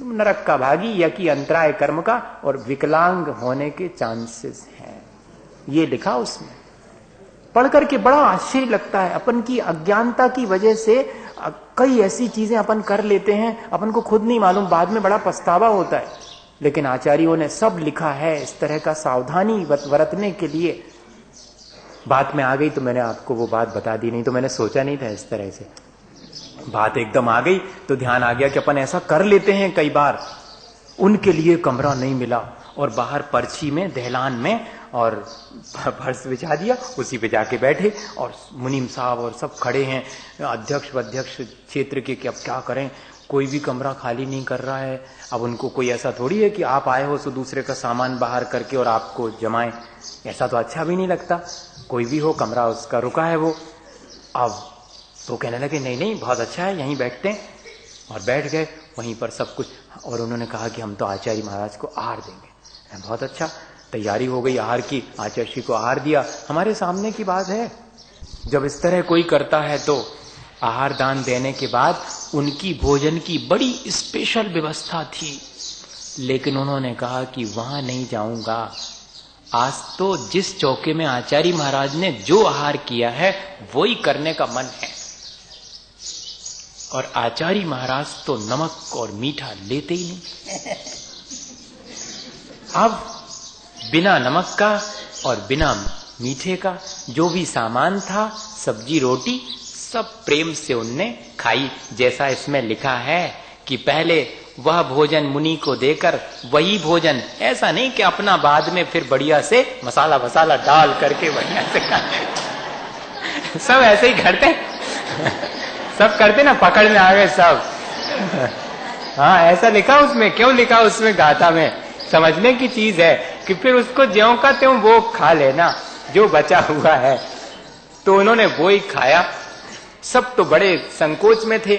नरक का भागी या कि अंतराय कर्म का और विकलांग होने के चांसेस हैं। ये लिखा उसमें, पढ़ करके बड़ा आश्चर्य लगता है। अपन की अज्ञानता की वजह से कई ऐसी चीजें अपन कर लेते हैं, अपन को खुद नहीं मालूम, बाद में बड़ा पछतावा होता है। लेकिन आचार्यों ने सब लिखा है इस तरह का सावधानी बरतने के लिए। बात में आ गई तो मैंने आपको वो बात बता दी, नहीं तो मैंने सोचा नहीं था इस तरह से। बात एकदम आ गई तो ध्यान आ गया कि अपन ऐसा कर लेते हैं कई बार। उनके लिए कमरा नहीं मिला और बाहर पर्ची में दहलान में और फर्श बिछा दिया, उसी पे जाके बैठे और मुनीम साहब और सब खड़े हैं, अध्यक्ष क्षेत्र के कि अब क्या करें, कोई भी कमरा खाली नहीं कर रहा है। अब उनको कोई ऐसा थोड़ी है कि आप आए हो तो दूसरे का सामान बाहर करके और आपको जमाएं, ऐसा तो अच्छा भी नहीं लगता। कोई भी हो, कमरा उसका रुका है वो। अब तो कहने लगे नहीं बहुत अच्छा है, यहीं बैठते हैं, और बैठ गए वहीं पर सब कुछ। और उन्होंने कहा कि हम तो आचार्य महाराज को आहार देंगे। बहुत अच्छा, तैयारी हो गई आहार की, आचार्य श्री को आहार दिया। हमारे सामने की बात है, जब इस तरह कोई करता है तो आहार दान देने के बाद उनकी भोजन की बड़ी स्पेशल व्यवस्था थी, लेकिन उन्होंने कहा कि वहां नहीं जाऊंगा। आज तो जिस चौके में आचार्य महाराज ने जो आहार किया है वही करने का मन है। और आचार्य महाराज तो नमक और मीठा लेते ही नहीं। अब बिना नमक का और बिना मीठे का जो भी सामान था, सब्जी रोटी, सब प्रेम से उनने खाई। जैसा इसमें लिखा है कि पहले वह भोजन मुनि को देकर वही भोजन, ऐसा नहीं कि अपना बाद में फिर बढ़िया से मसाला वसाला डाल करके बढ़िया से खाते। सब ऐसे ही करते, सब करते ना, पकड़ में आ गए सब। हाँ, ऐसा लिखा उसमें, क्यों लिखा उसमें गाथा में, समझने की चीज है कि फिर उसको ज्यों का त्यों वो खा लेना जो बचा हुआ है। तो उन्होंने वो ही खाया। सब तो बड़े संकोच में थे।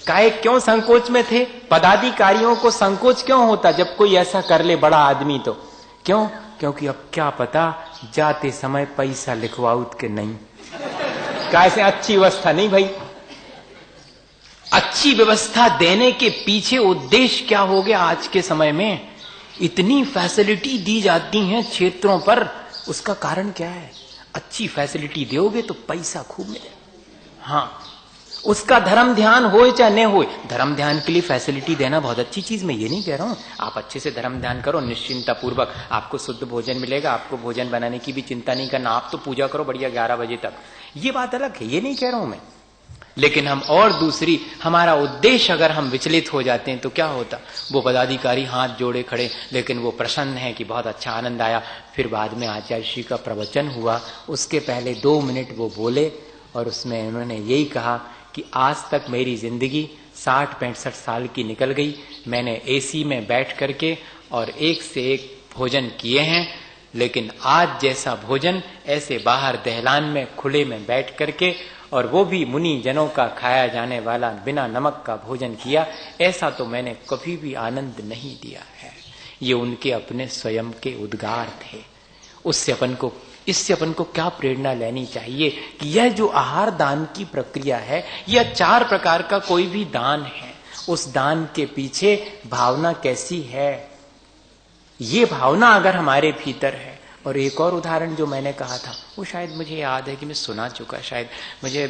काहे क्यों संकोच में थे? पदाधिकारियों को संकोच क्यों होता जब कोई ऐसा कर ले बड़ा आदमी? तो क्यों? क्योंकि अब क्या पता जाते समय पैसा लिखवाऊं के नहीं। कैसे अच्छी व्यवस्था नहीं भाई, अच्छी व्यवस्था देने के पीछे उद्देश्य क्या हो गया? आज के समय में इतनी फैसिलिटी दी जाती हैं क्षेत्रों पर, उसका कारण क्या है? अच्छी फैसिलिटी दोगे तो पैसा खूब मिलेगा। हाँ, उसका धर्म ध्यान हो चाहे न हो, धर्म ध्यान के लिए फैसिलिटी देना बहुत अच्छी चीज, मैं ये नहीं कह रहा हूं। आप अच्छे से धर्म ध्यान करो, निश्चिंता पूर्वक, आपको शुद्ध भोजन मिलेगा, आपको भोजन बनाने की भी चिंता नहीं करना, आप तो पूजा करो बढ़िया 11 बजे तक, ये बात अलग है, ये नहीं कह रहा हूं मैं। लेकिन हम और दूसरी, हमारा उद्देश्य अगर हम विचलित हो जाते हैं तो क्या होता? वो पदाधिकारी हाथ जोड़े खड़े, लेकिन वो प्रसन्न है कि बहुत अच्छा आनंद आया। फिर बाद में आचार्य श्री का प्रवचन हुआ, उसके पहले 2 मिनट वो बोले और उसमें उन्होंने यही कहा कि आज तक मेरी जिंदगी 60-65 साल की निकल गई, मैंने एसी में बैठ करके और एक से एक भोजन किए हैं, लेकिन आज जैसा भोजन ऐसे बाहर दहलान में खुले में बैठ करके, और वो भी मुनि जनों का खाया जाने वाला बिना नमक का भोजन किया, ऐसा तो मैंने कभी भी आनंद नहीं दिया है। ये उनके अपने स्वयं के उद्गार थे। इससे अपन को क्या प्रेरणा लेनी चाहिए कि यह जो आहार दान की प्रक्रिया है, यह 4 प्रकार का कोई भी दान है, उस दान के पीछे भावना कैसी है, ये भावना अगर हमारे भीतर है। और एक और उदाहरण जो मैंने कहा था, वो शायद मुझे याद है कि मैं सुना चुका, शायद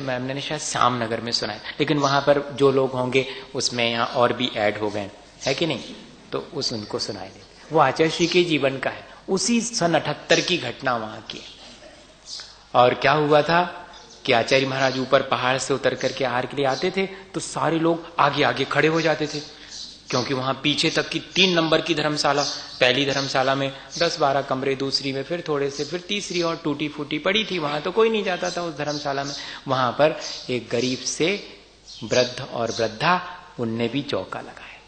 मैंने शायद श्यामनगर में सुना है, लेकिन वहां पर जो लोग होंगे उसमें यहाँ और भी ऐड हो गए है कि नहीं, तो उनको सुनाई दे। वो आचार्य श्री के जीवन का है, उसी सन 78 की घटना वहां की। और क्या हुआ था कि आचार्य महाराज ऊपर पहाड़ से उतर करके आहार के लिए आते थे, तो सारे लोग आगे आगे खड़े हो जाते थे। क्योंकि वहां पीछे तक की 3 नंबर की धर्मशाला, पहली धर्मशाला में 10-12 कमरे, दूसरी में फिर थोड़े से, फिर तीसरी और टूटी फूटी पड़ी थी, वहां तो कोई नहीं जाता था उस धर्मशाला में। वहां पर एक गरीब से वृद्ध और वृद्धा, उनने भी चौका लगाया था।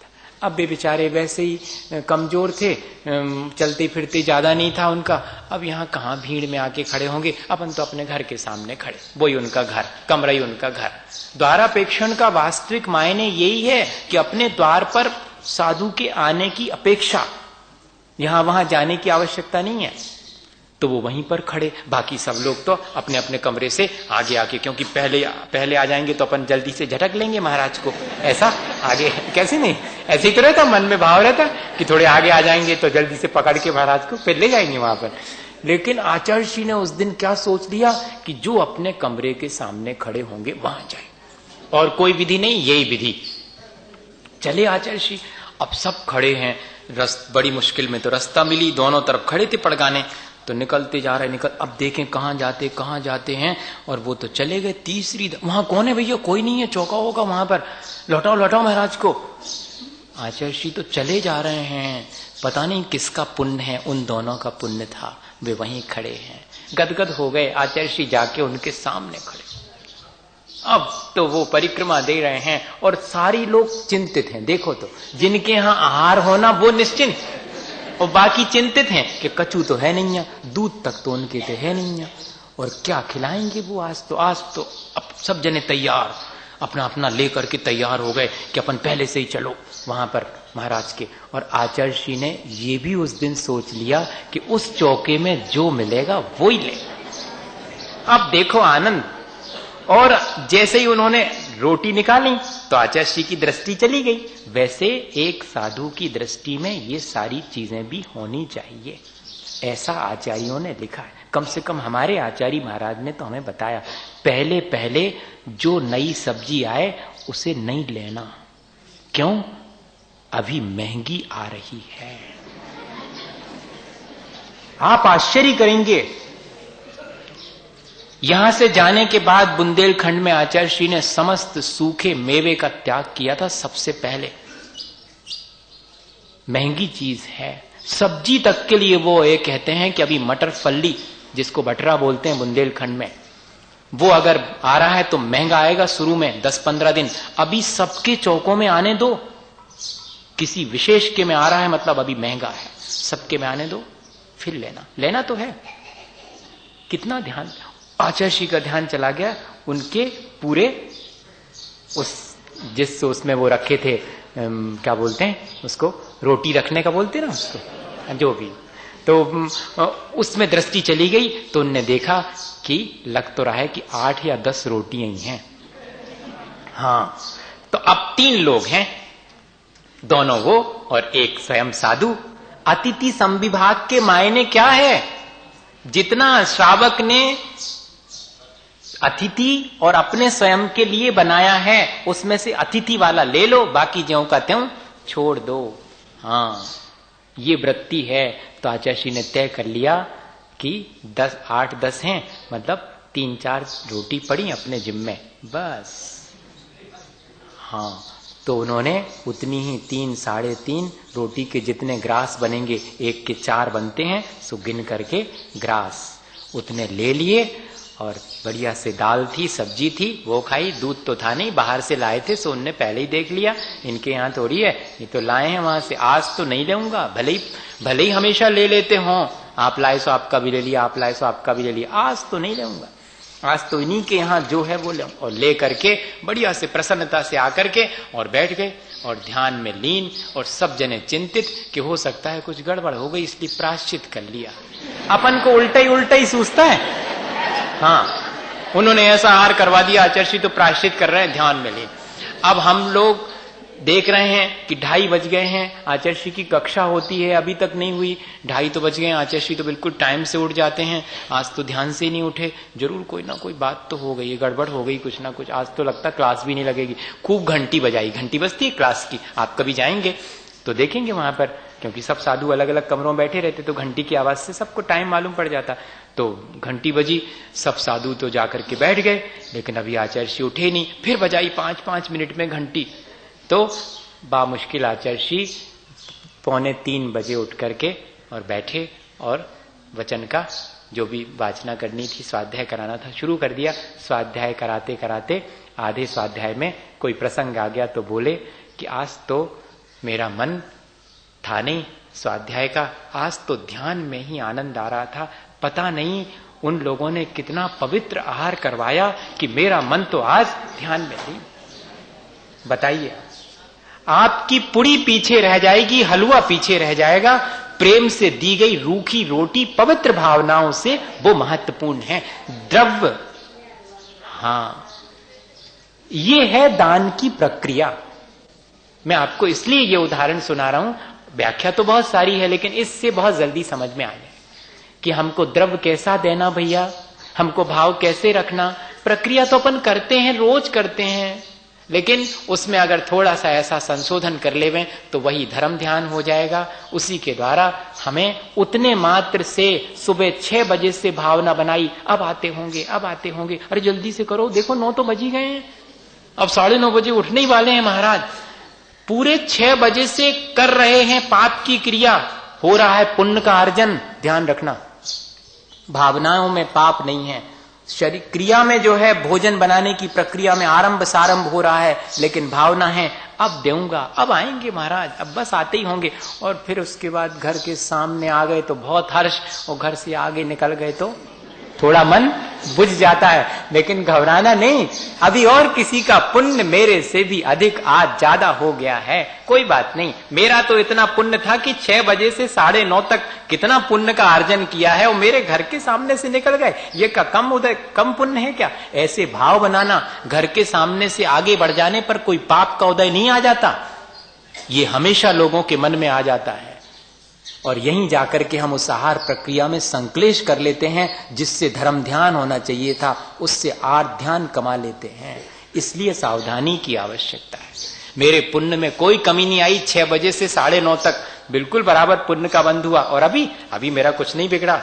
अब वे बेचारे वैसे ही कमजोर थे, चलते फिरते ज्यादा नहीं था उनका। अब यहाँ कहाँ भीड़ में आके खड़े होंगे, अपन तो अपने घर के सामने खड़े, वही उनका घर, कमरा ही उनका घर। द्वारापेक्षण का वास्तविक मायने यही है कि अपने द्वार पर साधु के आने की अपेक्षा, यहां वहां जाने की आवश्यकता नहीं है। तो वो वहीं पर खड़े, बाकी सब लोग तो अपने अपने कमरे से आगे आके, क्योंकि पहले आ जाएंगे तो अपन जल्दी से झटक लेंगे महाराज को, ऐसा आगे कैसे नहीं, ऐसे ही तो रहता, मन में भाव रहता कि थोड़े आगे आ जाएंगे तो जल्दी से पकड़ के महाराज को फिर ले जाएंगे वहां पर। लेकिन आचार्य श्री ने उस दिन क्या सोच लिया कि जो अपने कमरे के सामने खड़े होंगे वहां जाए, और कोई विधि नहीं, यही विधि। चले आचार्य श्री, अब सब खड़े हैं, बड़ी मुश्किल में तो रास्ता मिली, दोनों तरफ खड़े थे पड़गाने, तो निकलते जा रहे, अब देखें कहाँ जाते हैं, और वो तो चले गए तीसरी। वहां कौन है भैया, कोई नहीं है, चौका होगा वहां पर, लौटाओ महाराज को। आचार्य श्री तो चले जा रहे हैं, पता नहीं किसका पुण्य है, उन दोनों का पुण्य था, वे वहीं खड़े हैं। गदगद हो गए आचार्य श्री, जाके उनके सामने खड़े। अब तो वो परिक्रमा दे रहे हैं और सारी लोग चिंतित हैं। देखो तो, जिनके यहाँ आहार होना वो निश्चिंत, और बाकी चिंतित हैं कि कचू तो है नहीं है, दूध तक तो उनके तो है नहीं है, और क्या खिलाएंगे वो। आज तो अब सब जने तैयार, अपना अपना लेकर के तैयार हो गए कि अपन पहले से ही चलो वहां पर महाराज के। और आचार्य श्री ने ये भी उस दिन सोच लिया कि उस चौके में जो मिलेगा वो ही ले। अब देखो आनंद, और जैसे ही उन्होंने रोटी निकाली तो आचार्य श्री की दृष्टि चली गई। वैसे एक साधु की दृष्टि में ये सारी चीजें भी होनी चाहिए, ऐसा आचार्यों ने लिखा है। कम से कम हमारे आचार्य महाराज ने तो हमें बताया, पहले पहले जो नई सब्जी आए उसे नहीं लेना, क्यों, अभी महंगी आ रही है। आप आश्चर्य करेंगे, यहां से जाने के बाद बुंदेलखंड में आचार्य श्री ने समस्त सूखे मेवे का त्याग किया था। सबसे पहले महंगी चीज है, सब्जी तक के लिए वो ये कहते हैं कि अभी मटर फल्ली, जिसको बटरा बोलते हैं बुंदेलखंड में, वो अगर आ रहा है तो महंगा आएगा शुरू में 10-15 दिन, अभी सबके चौकों में आने दो। किसी विशेष के में आ रहा है मतलब अभी महंगा है, सबके में आने दो, फिर लेना तो है। कितना ध्यान, आचार्य श्री का ध्यान चला गया उनके पूरे उसमें वो रखे थे, क्या बोलते हैं उसको, रोटी रखने का बोलते हैं ना उसको, जो भी, तो उसमें दृष्टि चली गई। तो उनने देखा कि लग तो रहा है कि 8 या 10 रोटियां ही हैं। हाँ, तो अब 3 लोग हैं, दोनों वो और एक स्वयं साधु। अतिथि संविभाग के मायने क्या है, जितना श्रावक ने अतिथि और अपने स्वयं के लिए बनाया है उसमें से अतिथि वाला ले लो, बाकी ज्यों का त्यों छोड़ दो। हाँ, ये वृत्ति है। तो आचार्य श्री ने तय कर लिया कि 8-10 हैं, मतलब 3-4 रोटी पड़ी अपने जिम्मे, बस। हाँ, तो उन्होंने उतनी ही 3-3.5 रोटी के जितने ग्रास बनेंगे, एक के 4 बनते हैं, सो गिन करके ग्रास उतने ले लिए। और बढ़िया से दाल थी, सब्जी थी, वो खाई। दूध तो था नहीं, बाहर से लाए थे, सो उनने पहले ही देख लिया इनके यहाँ थोड़ी है, ये तो लाए हैं वहां से, आज तो नहीं लूंगा। भले ही हमेशा ले लेते हो, आप लाए सो आपका भी ले लिया, आप लाए सो आपका भी ले लिया, आज तो नहीं लूंगा, आज तो इन्हीं के यहाँ जो है वो ले। और ले करके बढ़िया से प्रसन्नता से आकर के और बैठ गए और ध्यान में लीन। और सब जने चिंतित कि हो सकता है कुछ गड़बड़ हो गई, इसलिए प्रायश्चित कर लिया। अपन को उल्टा ही सूझता है। हाँ, उन्होंने ऐसा आहार करवा दिया, आचार्य श्री तो प्रायश्चित कर रहे हैं ध्यान में लीन। अब हम लोग देख रहे हैं कि 2:30 बज गए हैं, आचार्य श्री की कक्षा होती है, अभी तक नहीं हुई, 2:30 तो बज गए। आचार्य श्री तो बिल्कुल टाइम से उठ जाते हैं, आज तो ध्यान से ही नहीं उठे, जरूर कोई ना कोई बात तो हो गई, गड़बड़ हो गई कुछ ना कुछ, आज तो लगता क्लास भी नहीं लगेगी। खूब घंटी बजाई, घंटी बजती है क्लास की, आप कभी जाएंगे तो देखेंगे वहां पर, क्योंकि सब साधु अलग अलग कमरों में बैठे रहते, तो घंटी की आवाज से सबको टाइम मालूम पड़ जाता। तो घंटी बजी, सब साधु तो जाकर के बैठ गए, लेकिन अभी आचार्य श्री उठे नहीं। फिर बजाई 5-5 मिनट में घंटी, तो बामुश्किल आचर्षी 2:45 बजे उठ करके और बैठे और वचन का जो भी वाचना करनी थी, स्वाध्याय कराना था, शुरू कर दिया। स्वाध्याय कराते कराते आधे स्वाध्याय में कोई प्रसंग आ गया तो बोले कि आज तो मेरा मन था नहीं स्वाध्याय का, आज तो ध्यान में ही आनंद आ रहा था, पता नहीं उन लोगों ने कितना पवित्र आहार करवाया कि मेरा मन तो आज ध्यान में नहीं। बताइए, आपकी पुड़ी पीछे रह जाएगी, हलवा पीछे रह जाएगा, प्रेम से दी गई रूखी रोटी पवित्र भावनाओं से वो महत्वपूर्ण है। द्रव्य, हाँ, ये है दान की प्रक्रिया। मैं आपको इसलिए ये उदाहरण सुना रहा हूं, व्याख्या तो बहुत सारी है लेकिन इससे बहुत जल्दी समझ में आ जाए कि हमको द्रव्य कैसा देना भैया, हमको भाव कैसे रखना। प्रक्रिया तो अपन करते हैं, रोज करते हैं, लेकिन उसमें अगर थोड़ा सा ऐसा संशोधन कर लेवें तो वही धर्म ध्यान हो जाएगा। उसी के द्वारा हमें उतने मात्र से सुबह 6 बजे से भावना बनाई, अब आते होंगे, अब आते होंगे, अरे जल्दी से करो, देखो 9 तो बज ही गए हैं, अब 9:30 बजे उठने ही वाले हैं महाराज। पूरे 6 बजे से कर रहे हैं पाप की क्रिया, हो रहा है पुण्य का अर्जन। ध्यान रखना, भावनाओं में पाप नहीं है, शरीर क्रिया में जो है भोजन बनाने की प्रक्रिया में आरंभ सारंभ हो रहा है, लेकिन भावना है अब देऊंगा, अब आएंगे महाराज, अब बस आते ही होंगे। और फिर उसके बाद घर के सामने आ गए तो बहुत हर्ष, और घर से आगे निकल गए तो थोड़ा मन बुझ जाता है, लेकिन घबराना नहीं, अभी और किसी का पुण्य मेरे से भी अधिक आज ज्यादा हो गया है, कोई बात नहीं। मेरा तो इतना पुण्य था कि 6 बजे से 9:30 तक कितना पुण्य का अर्जन किया है, और मेरे घर के सामने से निकल गए, ये का कम पुण्य है क्या? ऐसे भाव बनाना, घर के सामने से आगे बढ़ जाने पर कोई पाप का उदय नहीं आ जाता, ये हमेशा लोगों के मन में आ जाता है। और यहीं जाकर के हम उस आहार प्रक्रिया में संक्लेश कर लेते हैं, जिससे धर्म ध्यान होना चाहिए था उससे आर्थ ध्यान कमा लेते हैं। इसलिए सावधानी की आवश्यकता है। मेरे पुण्य में कोई कमी नहीं आई, 6 बजे से 9:30 तक बिल्कुल बराबर पुण्य का बंध हुआ, और अभी मेरा कुछ नहीं बिगड़ा,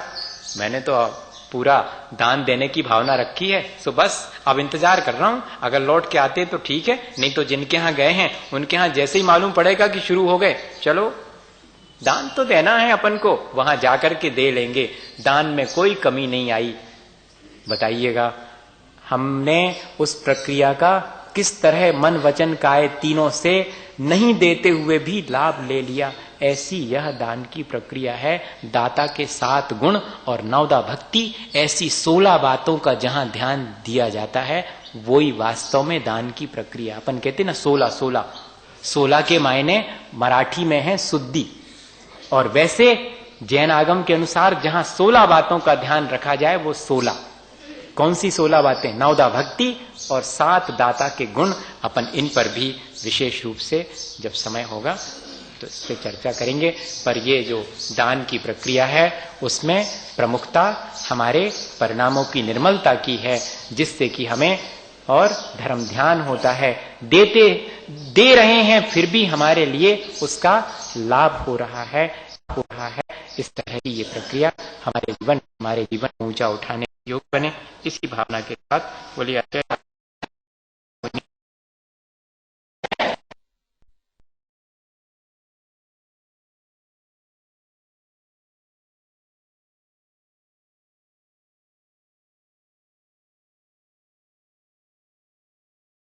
मैंने तो पूरा दान देने की भावना रखी है, सो बस अब इंतजार कर रहा हूं, अगर लौट के आते तो ठीक है, नहीं तो जिनके यहां गए हैं उनके यहां जैसे ही मालूम पड़ेगा कि शुरू हो गए, चलो दान तो देना है अपन को, वहां जाकर के दे लेंगे। दान में कोई कमी नहीं आई। बताइएगा, हमने उस प्रक्रिया का किस तरह मन वचन काया तीनों से नहीं देते हुए भी लाभ ले लिया। ऐसी यह दान की प्रक्रिया है। दाता के 7 गुण और 9 भक्ति, ऐसी 16 बातों का जहां ध्यान दिया जाता है, वही वास्तव में दान की प्रक्रिया। अपन कहते ना 16 के मायने मराठी में है शुद्धि, और वैसे जैन आगम के अनुसार जहां 16 बातों का ध्यान रखा जाए वो 16। कौन सी 16 बातें? 9 भक्ति और 7 दाता के गुण। अपन इन पर भी विशेष रूप से जब समय होगा तो इस पर चर्चा करेंगे। पर ये जो दान की प्रक्रिया है उसमें प्रमुखता हमारे परिणामों की निर्मलता की है, जिससे कि हमें और धर्म ध्यान होता है। दे रहे हैं फिर भी हमारे लिए उसका लाभ हो रहा है। इस तरह की ये प्रक्रिया हमारे जीवन ऊंचा उठाने योग्य बने, इसी भावना के साथ बोलिए।